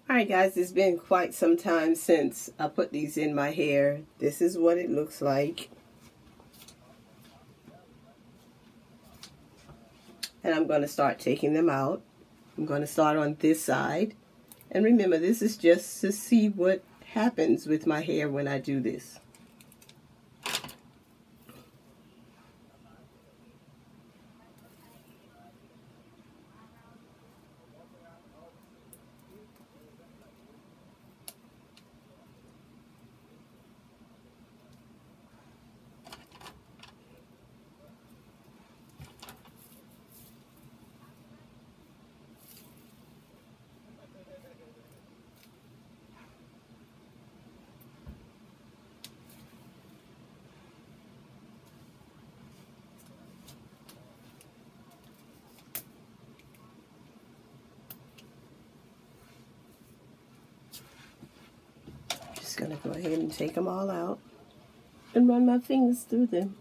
Alright guys, it's been quite some time since I put these in my hair. This is what it looks like. And I'm going to start taking them out. I'm going to start on this side. And remember, this is just to see what happens with my hair when I do this. Gonna go ahead and take them all out and run my fingers through them.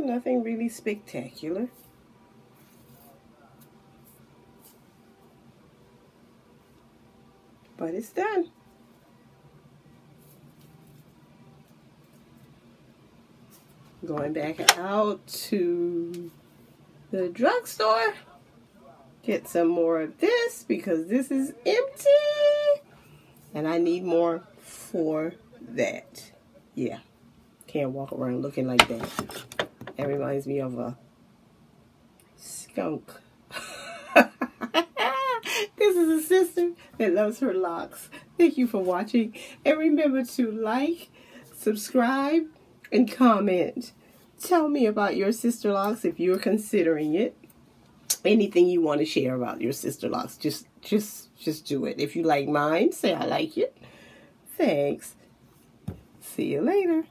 Nothing really spectacular. But it's done. Going back out to the drugstore. Get some more of this because this is empty. And I need more for that. Yeah. Can't walk around looking like that. That reminds me of a skunk. This is a sister that loves her locks. Thank you for watching. And remember to like, subscribe, and comment. Tell me about your Sisterlocks if you're considering it. Anything you want to share about your Sisterlocks, just do it. If you like mine, say I like it. Thanks. See you later.